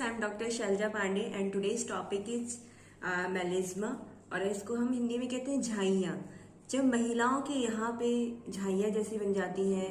I am doctor Shailja Pandey and today's topic is melisma और इसको हम हिंदी में कहते हैं झाइयाँ। जब महिलाओं के यहाँ पे झाइयाँ जैसी बन जाती हैं,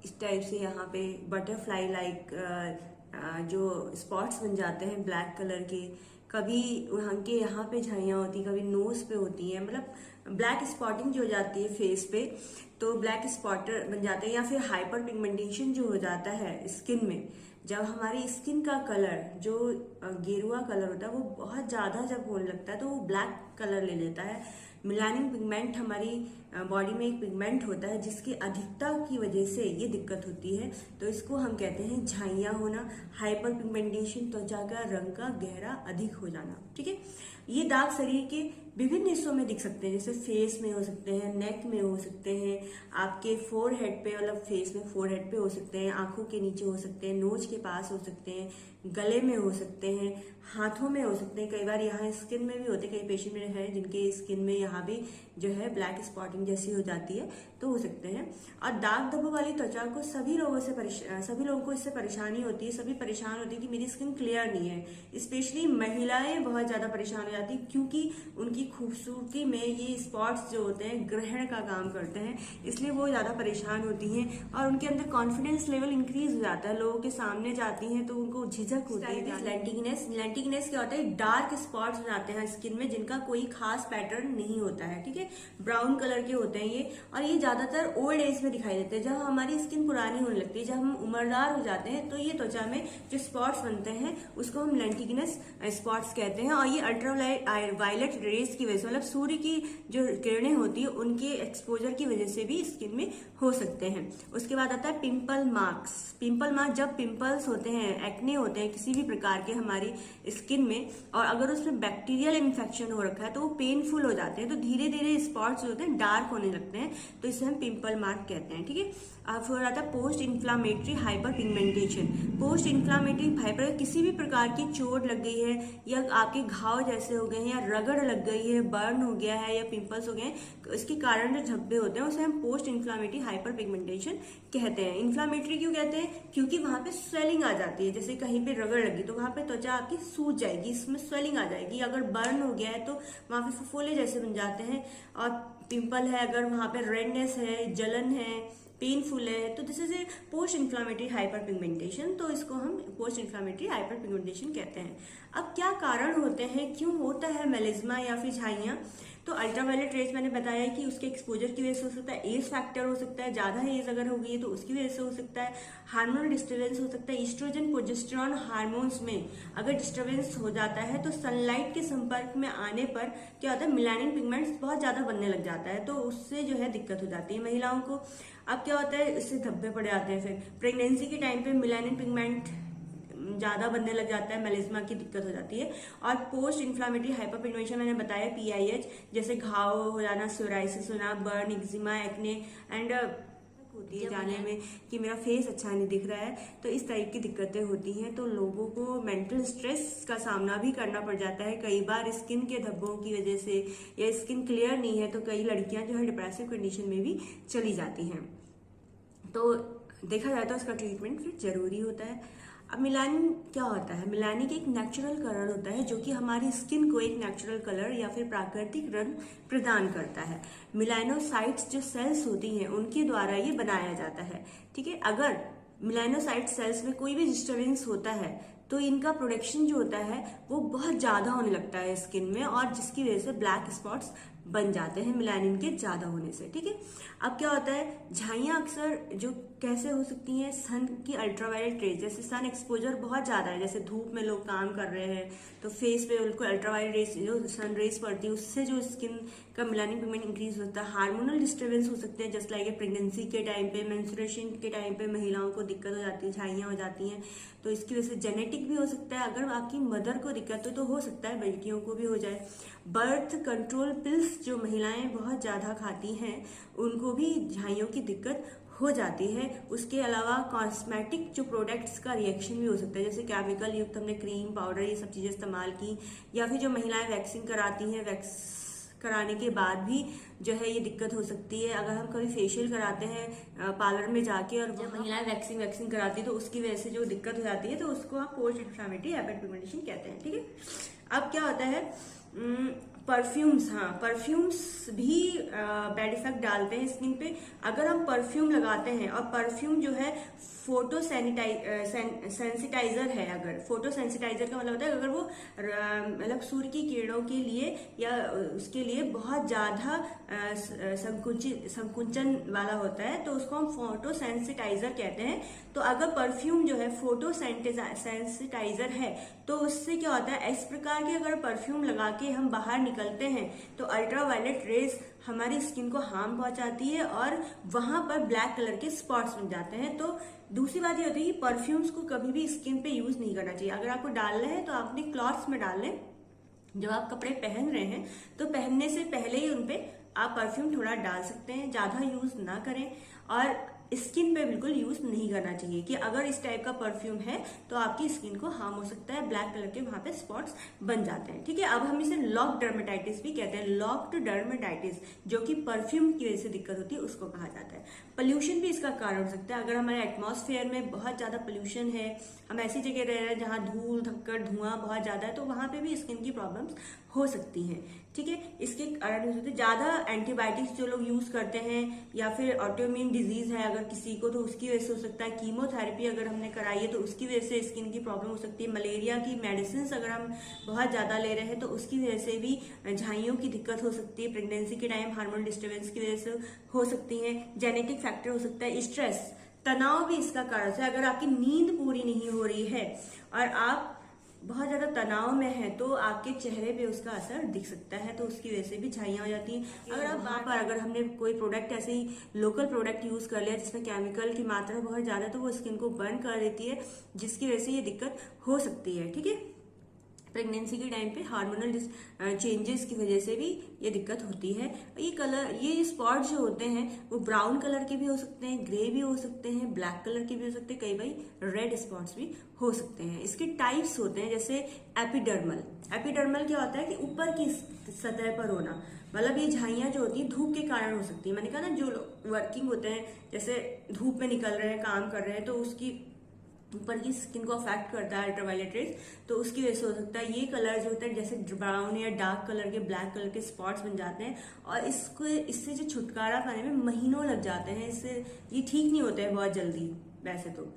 इस टाइप से यहाँ पे बटरफ्लाई लाइक जो स्पॉट्स बन जाते हैं ब्लैक कलर के, कभी उनके यहाँ पे झाइयाँ होती, कभी नोज पे होती हैं, मतलब ब्लैक स्पॉटिंग जो हो जाती है फेस पे, तो ब्लैक स्पॉटर बन जाते हैं, या फिर हाइपर पिगमेंटेशन जो हो जाता है स्किन में। जब हमारी स्किन का कलर जो गेरुआ कलर होता है वो बहुत ज्यादा जब होने लगता है तो वो ब्लैक कलर ले लेता है। मिलानिन पिगमेंट हमारी बॉडी में एक पिगमेंट होता है जिसकी अधिकता की वजह से ये दिक्कत होती है, तो इसको हम कहते हैं झाइयाँ होना, हाइपर पिगमेंटेशन, त्वचा का रंग का गहरा अधिक हो जाना। ठीक है, ये दाग शरीर के विभिन्न हिस्सों में दिख सकते हैं, जैसे फेस में हो सकते हैं, नेक में हो सकते हैं, आपके फोरहेड पे, मतलब फेस में फोरहेड पे हो सकते हैं, आंखों के नीचे हो सकते हैं, नोज के पास हो सकते हैं, गले में हो सकते हैं, हाथों में हो सकते हैं, कई बार यहाँ स्किन में भी होते हैं। कई पेशेंट में है जिनके स्किन में यहाँ भी जो है ब्लैक स्पॉटिंग जैसी हो जाती है, तो हो सकते हैं। और दाग धब्बों वाली त्वचा को सभी लोगों को इससे परेशानी होती है, सभी परेशान होती है कि मेरी स्किन क्लियर नहीं है। स्पेशली महिलाएं बहुत ज्यादा परेशान हो जाती है क्योंकि उनकी खूबसूरती में ये स्पॉट्स जो होते हैं ग्रहण का काम करते हैं, इसलिए वो ज्यादा परेशान होती हैं और उनके अंदर कॉन्फिडेंस लेवल इंक्रीज हो जाता है। लोगों के सामने जाती हैं तो उनको झिझक होती है। लेंटिगनेस क्या होता है? डार्क स्पॉट्स हो जाते हैं स्किन में जिनका कोई खास पैटर्न नहीं होता है। ठीक है, ब्राउन कलर के होते हैं ये, और ये ज्यादातर ओल्ड एज में दिखाई देते हैं। जब हमारी स्किन पुरानी होने लगती है, जब हम उम्रदार हो जाते हैं, तो ये त्वचा में जो स्पॉट्स बनते हैं उसको हम लेंटिगनेस स्पॉट्स कहते हैं। और ये अल्ट्रावायलेट रेज की वजह से, मतलब सूर्य की जो किरणें होती है उनके एक्सपोजर की वजह से भी स्किन में हो सकते हैं। उसके बाद आता है पिंपल मार्क्स। पिंपल मार्क्स, जब पिंपल्स होते हैं, एक्ने होते हैं किसी भी प्रकार के हमारी स्किन में, और अगर उसमें बैक्टीरियल इन्फेक्शन हो रखा है तो वो पेनफुल हो जाते हैं, तो धीरे धीरे स्पॉट्स जो होते हैं डार्क होने लगते हैं, तो इसे हम पिंपल मार्क कहते हैं। ठीक है, अब फिर आता है post inflammatory hyper pigmentation. Post inflammatory hyper, किसी भी प्रकार की चोट लग गई है या आपके घाव जैसे हो गए हैं या रगड़ लग गई है, बर्न हो गया है या पिंपल्स हो गए हैं, इसके कारण जो धब्बे होते हैं उसे हम पोस्ट इन्फ्लामेटरी हाइपर पिगमेंटेशन कहते हैं। इन्फ्लामेटरी क्यों कहते हैं? क्योंकि वहां पे स्वेलिंग आ जाती है, जैसे कहीं पे रगड़ लगी तो वहां पे त्वचा आपकी सूज जाएगी, इसमें स्वेलिंग आ जाएगी। अगर बर्न हो गया है तो वहां पे फफोले जैसे बन जाते हैं, और पिंपल है अगर वहां पे रेडनेस है, जलन है, पेनफुल है, तो this is a post inflammatory hyper pigmentation, तो इसको हम पोस्ट इन्फ्लामेटरी हाइपर पिगमेंटेशन कहते हैं। अब क्या कारण होते हैं, क्यों होता है मेलिज्मा या फिर झाइयाँ? तो अल्ट्रावायलेट रेज मैंने बताया कि उसके एक्सपोजर की वजह से हो सकता है, एज फैक्टर हो सकता है, ज्यादा एज अगर हो गई है तो उसकी वजह से हो सकता है, हार्मोनल डिस्टर्बेंस हो सकता है, ईस्ट्रोजन प्रोजेस्टेरॉन हार्मोन्स में अगर डिस्टर्बेंस हो जाता है तो सनलाइट के संपर्क में आने पर क्या होता है, मिलानिन पिगमेंट्स बहुत ज्यादा बनने लग जाता है, तो उससे जो है दिक्कत हो जाती है महिलाओं को। अब क्या होता है, इससे धब्बे पड़ जाते हैं। फिर प्रेगनेंसी के टाइम पे मिलानिन पिगमेंट ज्यादा बनने लग जाता है, मेलिज्मा की दिक्कत हो जाती है। और पोस्ट इन्फ्लामेटरी हाइपर पिगमेंटेशन मैंने बताया PIH, जैसे घाव हो जाना, सोराइसिस होना, बर्न, एक्जिमा, एक्ने एंड होती है जाने में कि मेरा फेस अच्छा नहीं दिख रहा है, तो इस टाइप की दिक्कतें होती हैं। तो लोगों को मेंटल स्ट्रेस का सामना भी करना पड़ जाता है कई बार स्किन के धब्बों की वजह से, या स्किन क्लियर नहीं है तो कई लड़कियां जो है डिप्रेसिव कंडीशन में भी चली जाती हैं। तो देखा जाए तो उसका ट्रीटमेंट फिर जरूरी होता है। अब मिलानिन क्या होता है? मिलानिन एक नेचुरल कलर होता है जो कि हमारी स्किन को एक नेचुरल कलर या फिर प्राकृतिक रंग प्रदान करता है। मिलानोसाइट्स जो सेल्स होती हैं उनके द्वारा ये बनाया जाता है। ठीक है, अगर मिलानोसाइट सेल्स में कोई भी डिस्टर्बेंस होता है तो इनका प्रोडक्शन जो होता है वो बहुत ज्यादा होने लगता है स्किन में, और जिसकी वजह से ब्लैक स्पॉट्स बन जाते हैं मिलानिन के ज्यादा होने से। ठीक है, अब क्या होता है, झाइयाँ अक्सर जो कैसे हो सकती हैं, सन की अल्ट्रावायलेट रेज, जैसे सन एक्सपोजर बहुत ज्यादा है, जैसे धूप में लोग काम कर रहे हैं तो फेस पे उनको अल्ट्रावायलेट रेज जो सन रेज पड़ती है उससे जो स्किन का मिलानिन पिगमेंट इंक्रीज होता है। हार्मोनल डिस्टर्बेंस हो सकते हैं, जस्ट लाइक प्रेगनेंसी के टाइम पे, मेंस्ट्रुएशन के टाइम पे महिलाओं को दिक्कत हो जाती है, झाइयाँ हो जाती हैं, तो इसकी वजह से जेनेटिक भी हो सकता है। अगर आपकी मदर को दिक्कत हो तो हो सकता है बेटियों को भी हो जाए। बर्थ कंट्रोल पिल्स जो महिलाएं बहुत ज्यादा खाती हैं उनको भी झाइयों की दिक्कत हो जाती है। उसके अलावा कॉस्मेटिक जो प्रोडक्ट्स का रिएक्शन भी हो सकता है, जैसे केमिकल युक्त हमने क्रीम, पाउडर, ये सब चीजें इस्तेमाल की, या फिर जो महिलाएं वैक्सिंग कराती हैं, वैक्स कराने के बाद भी जो है ये दिक्कत हो सकती है। अगर हम कभी फेशियल कराते हैं पार्लर में जाके और जब महिलाएं वैक्सिंग कराती है तो उसकी वजह से जो दिक्कत हो जाती है तो उसको आप पोस्ट इन्फ्लेमेटरी हाइपरपिगमेंटेशन कहते हैं। ठीक है, अब क्या होता है परफ्यूम्स, हाँ परफ्यूम्स भी बैड इफेक्ट डालते हैं स्किन पे। अगर हम परफ्यूम लगाते हैं और परफ्यूम जो है फोटो सेंसिटाइजर है, अगर फोटो सेंसिटाइजर का मतलब होता है अगर वो मतलब सूर्य की किरणों के लिए या उसके लिए बहुत ज्यादा संकुचन वाला होता है तो उसको हम फोटो सेंसिटाइजर कहते हैं। तो अगर परफ्यूम जो है फोटो सेंसिटाइजर है तो उससे क्या होता है, इस प्रकार के अगर परफ्यूम लगा के हम बाहर निकलते हैं तो अल्ट्रावायलेट रेज हमारी स्किन को हार्म पहुंचाती है और वहां पर ब्लैक कलर के स्पॉट्स बन जाते हैं। तो दूसरी बात ये होती है कि परफ्यूम्स को कभी भी स्किन पे यूज नहीं करना चाहिए। अगर आपको डालना है तो आपने क्लॉथ्स में डाल लें, जब आप कपड़े पहन रहे हैं तो पहनने से पहले ही उनपे आप परफ्यूम थोड़ा डाल सकते हैं, ज्यादा यूज ना करें। और स्किन पे बिल्कुल यूज नहीं करना चाहिए कि अगर इस टाइप का परफ्यूम है तो आपकी स्किन को हार्म हो सकता है, ब्लैक कलर के वहां पे स्पॉट्स बन जाते हैं। ठीक है, अब हम इसे लॉक्ड डर्मेटाइटिस भी कहते हैं। लॉक्ड डर्मेटाइटिस जो कि परफ्यूम की वजह से दिक्कत होती है उसको कहा जाता है। पोल्यूशन भी इसका कारण हो सकता है। अगर हमारे एटमॉस्फेयर में बहुत ज्यादा पोल्यूशन है, हम ऐसी जगह रह रहे हैं जहां धूल धक्कड़ धुआं बहुत ज्यादा है तो वहां पे भी स्किन की प्रॉब्लम्स हो सकती हैं। ठीक है, इसके कारण हो सकते हैं ज्यादा एंटीबायोटिक्स जो लोग यूज करते हैं या फिर ऑटोइम्यून डिजीज है अगर किसी को तो उसकी वजह से हो सकता है। कीमोथेरेपी अगर हमने कराई है तो उसकी वजह से स्किन की प्रॉब्लम हो सकती है। मलेरिया की मेडिसिन अगर हम बहुत ज्यादा ले रहे हैं तो उसकी वजह से भी झाइयों की दिक्कत हो सकती है। प्रेगनेंसी के टाइम हार्मोन डिस्टर्बेंस की वजह से हो सकती है। जेनेटिक फैक्टर हो सकता है। स्ट्रेस, तनाव भी इसका कारण है। अगर आपकी नींद पूरी नहीं हो रही है और आप बहुत ज्यादा तनाव में है तो आपके चेहरे पे उसका असर दिख सकता है, तो उसकी वजह से भी झाइयां हो जाती हैं। अगर आप वहां पर अगर हमने कोई प्रोडक्ट ऐसे ही लोकल प्रोडक्ट यूज कर लिया जिसमें केमिकल की मात्रा बहुत ज्यादा है तो वो स्किन को बर्न कर देती है, जिसकी वजह से ये दिक्कत हो सकती है। ठीक है, प्रेगनेंसी के टाइम पे हार्मोनल चेंजेस की वजह से भी ये दिक्कत होती है। ये स्पॉट जो होते हैं वो ब्राउन कलर के भी हो सकते हैं, ग्रे भी हो सकते हैं, ब्लैक कलर के भी हो सकते हैं, कई बार रेड स्पॉट्स भी हो सकते हैं। इसके टाइप्स होते हैं जैसे एपिडर्मल। एपिडर्मल क्या होता है कि ऊपर की सतह पर होना, मतलब ये झाइयां जो होती है धूप के कारण हो सकती है। मैंने कहा ना जो लोग वर्किंग होते हैं जैसे धूप में निकल रहे हैं, काम कर रहे हैं तो उसकी ऊपर की स्किन को अफेक्ट करता है अल्ट्रावायलेट रेज, तो उसकी वजह से हो सकता है ये कलर जो होता है जैसे ब्राउन या डार्क कलर के ब्लैक कलर के स्पॉट्स बन जाते हैं और इससे जो छुटकारा पाने में महीनों लग जाते हैं। इससे ये ठीक नहीं होता है बहुत जल्दी वैसे तो।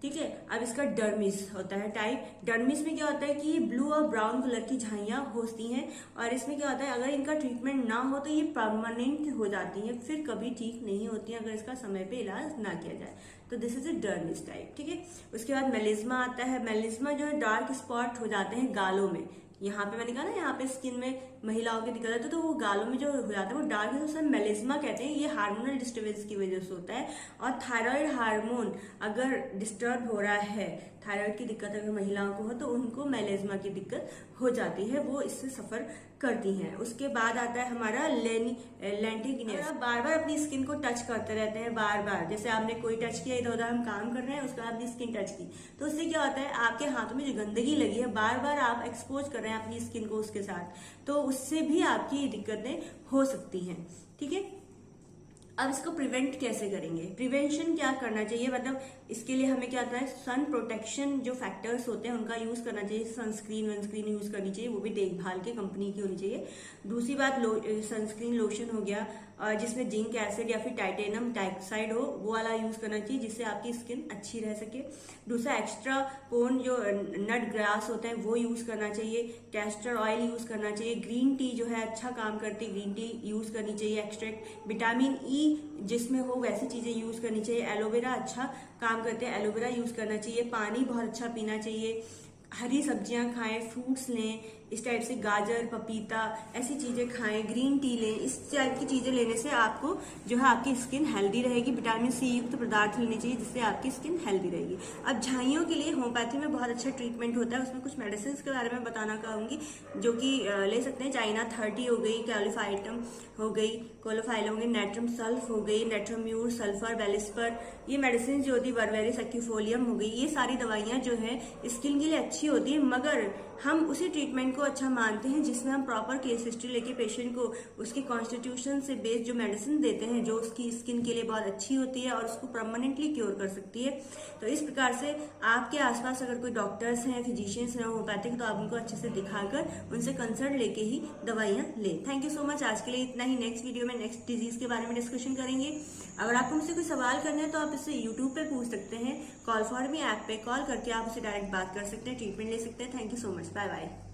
ठीक है, अब इसका डर्मिस होता है टाइप। डर्मिस में क्या होता है कि ये ब्लू और ब्राउन कलर की झाइयां होती हैं और इसमें क्या होता है अगर इनका ट्रीटमेंट ना हो तो ये परमानेंट हो जाती हैं, फिर कभी ठीक नहीं होती हैं अगर इसका समय पे इलाज ना किया जाए। तो this is a dermis type. ठीक है, उसके बाद मेलिज्मा आता है। मेलिज्मा जो है डार्क स्पॉट हो जाते हैं गालों में। यहाँ पे मैंने कहा ना यहाँ पे स्किन में महिलाओं की दिक्कत है तो वो गालों में जो हो जाता है वो डार्क है, तो उसे मेलिज्मा कहते हैं। ये हार्मोनल डिस्टर्बेंस की वजह से होता है। और थायराइड हार्मोन अगर डिस्टर्ब हो रहा है, थायराइड की दिक्कत अगर महिलाओं को हो तो उनको मेलिज्मा की दिक्कत हो जाती है, वो इससे सफर करती हैं। उसके बाद आता है हमारा लेंटिग्नेस। आप बार बार अपनी स्किन को टच करते रहते हैं, बार बार जैसे आपने कोई टच किया, इधर उधर हम काम कर रहे हैं उसके बाद अपनी स्किन टच की तो उससे क्या होता है आपके हाथों में जो गंदगी लगी है बार बार आप एक्सपोज कर रहे हैं अपनी स्किन को उसके साथ, तो उससे भी आपकी दिक्कतें हो सकती हैं। ठीक है, अब इसको प्रिवेंट कैसे करेंगे? प्रिवेंशन क्या करना चाहिए, मतलब इसके लिए हमें क्या आता है सन प्रोटेक्शन जो फैक्टर्स होते हैं उनका यूज करना चाहिए। सनस्क्रीन वनस्क्रीन यूज करनी चाहिए, वो भी देखभाल के कंपनी की होनी चाहिए। दूसरी बात सनस्क्रीन लोशन हो गया जिसमें जिंक एसिड या फिर टाइटेनियम डाइऑक्साइड हो, वो वाला यूज करना चाहिए जिससे आपकी स्किन अच्छी रह सके। दूसरा एक्स्ट्रा पोन जो नट ग्रास होता है वो यूज करना चाहिए। कैस्टर ऑयल यूज करना चाहिए। ग्रीन टी जो है अच्छा काम करती है, ग्रीन टी यूज करनी चाहिए। एक्सट्रैक्ट विटामिन ई जिसमें हो वैसी चीजें यूज करनी चाहिए। एलोवेरा अच्छा काम करते हैं, एलोवेरा यूज करना चाहिए। पानी बहुत अच्छा पीना चाहिए। हरी सब्जियां खाएं, फ्रूट्स लें, इस टाइप से गाजर पपीता ऐसी चीजें खाएं, ग्रीन टी लें। इस टाइप की चीजें लेने से आपको जो है आपकी स्किन हेल्दी रहेगी। विटामिन सी युक्त पदार्थ लेने चाहिए जिससे आपकी स्किन हेल्दी रहेगी। अब झाइयों के लिए होम्योपैथी में बहुत अच्छा ट्रीटमेंट होता है, उसमें कुछ मेडिसिन के बारे में बताना चाहूंगी जो कि ले सकते हैं। चाइना 30 हो गई, कैलिफाइटम हो गई, कोलोफाइल हो गई, नेट्रम सल्फ हो गई, नेट्रोम्यूर, सल्फर, बेलिस्पर, ये मेडिसिन जो होती है, वर्वेरिस एक्यूफोलियम हो गई। ये सारी दवाइयां जो है स्किन के लिए अच्छी होती है, मगर हम उसी ट्रीटमेंट को अच्छा मानते हैं, जिसमें हम प्रॉपर केस हिस्ट्री लेके पेशेंट को उसके कॉन्स्टिट्यूशन से बेस्ड जो मेडिसिन देते हैं जो उसकी स्किन के लिए बहुत अच्छी होती है और उसको परमानेंटली क्योर कर सकती है। तो इस प्रकार से आपके आसपास अगर कोई डॉक्टर्स हैं, फिजिशियंस हैं होम्योपैथिक, तो आप उनको अच्छे से दिखाकर उनसे कंसल्ट लेके ही दवाइयाँ लें। Thank you so much. आज के लिए इतना ही। नेक्स्ट वीडियो में नेक्स्ट डिजीज के बारे में डिस्कशन करेंगे। अगर आपको मुझसे कोई सवाल करना है तो आप इससे यूट्यूब पे पूछ सकते हैं। कॉल फॉर मी ऐप पे कॉल करके आप उसे डायरेक्ट बात कर सकते हैं, ट्रीटमेंट ले सकते हैं। Thank you so much. Bye bye.